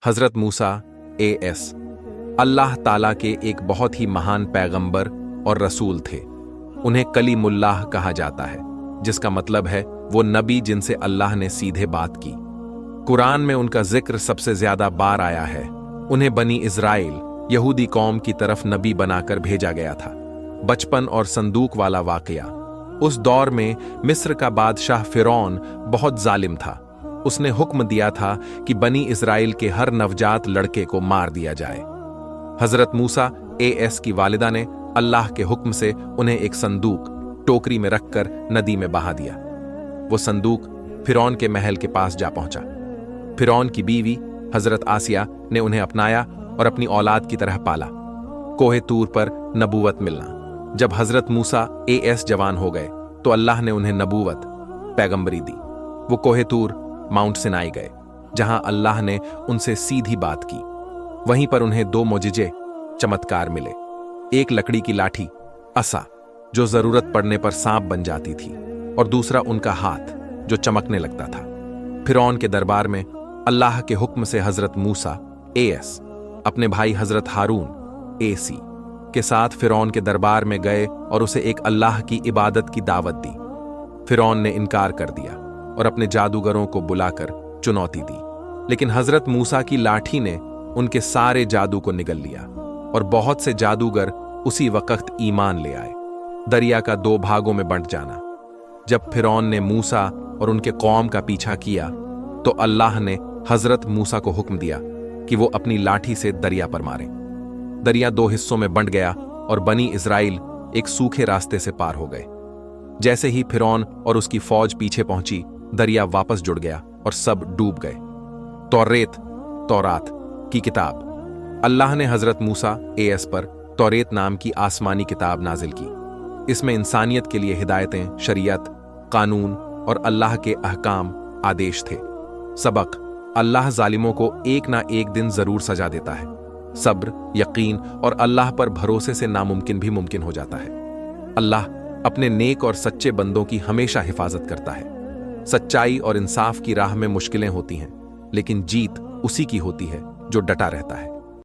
हज़रत मूसा AS अल्लाह ताला के एक बहुत ही महान पैगंबर और रसूल थे। उन्हें कलीमुल्लाह कहा जाता है, जिसका मतलब है वो नबी जिनसे अल्लाह ने सीधे बात की। कुरान में उनका जिक्र सबसे ज्यादा बार आया है। उन्हें बनी इज़राइल यहूदी कौम की तरफ नबी बनाकर भेजा गया था। बचपन और संदूक वाला वाकया। उस दौर में मिस्र का बादशाह फिरौन बहुत जालिम था। उसने हुक्म दिया था कि बनी इज़राइल के हर नवजात लड़के को मार दिया जाए। हज़रत मूसा AS की वालिदा ने अल्लाह के हुक्म से उन्हें एक संदूक टोकरी में रखकर नदी में बहा दिया। वो संदूक फिरौन के महल के पास जा पहुंचा। फिरौन की बीवी हज़रत आसिया ने उन्हें अपनाया और अपनी औलाद की तरह पाला। कोहे तूर पर नबूवत मिलना। जब हज़रत मूसा AS जवान हो गए तो अल्लाह ने उन्हें नबूवत पैगंबरी दी। वो कोहे तूर माउंट सिनाई गए, जहां अल्लाह ने उनसे सीधी बात की। वहीं पर उन्हें 2 मोजिजे चमत्कार मिले। एक लकड़ी की लाठी असा, जो जरूरत पड़ने पर सांप बन जाती थी, और दूसरा उनका हाथ जो चमकने लगता था। फिरौन के दरबार में अल्लाह के हुक्म से हज़रत मूसा AS अपने भाई हज़रत हारून AC के साथ फिरौन के दरबार में गए और उसे एक अल्लाह की इबादत की दावत दी। फिरौन ने इनकार कर दिया और अपने जादूगरों को बुलाकर चुनौती दी, लेकिन हज़रत मूसा की लाठी ने उनके सारे जादू को निगल लिया और बहुत से जादूगर उसी वक्त ईमान ले आए। दरिया का 2 भागों में बंट जाना। जब फिरौन ने मूसा और उनके कौम का पीछा किया तो अल्लाह ने हज़रत मूसा को हुक्म दिया कि वो अपनी लाठी से दरिया पर मारें। दरिया 2 हिस्सों में बंट गया और बनी इज़राइल एक सूखे रास्ते से पार हो गए। जैसे ही फिरौन और उसकी फौज पीछे पहुंची, दरिया वापस जुड़ गया और सब डूब गए। तौरात की किताब। अल्लाह ने हज़रत मूसा AS पर तौरेत नाम की आसमानी किताब नाजिल की। इसमें इंसानियत के लिए हिदायतें, शरीयत, कानून और अल्लाह के अहकाम आदेश थे। सबक: अल्लाह जालिमों को एक ना एक दिन जरूर सजा देता है। सब्र, यकीन और अल्लाह पर भरोसे से नामुमकिन भी मुमकिन हो जाता है। अल्लाह अपने नेक और सच्चे बंदों की हमेशा हिफाजत करता है। सच्चाई और इंसाफ की राह में मुश्किलें होती हैं, लेकिन जीत उसी की होती है जो डटा रहता है।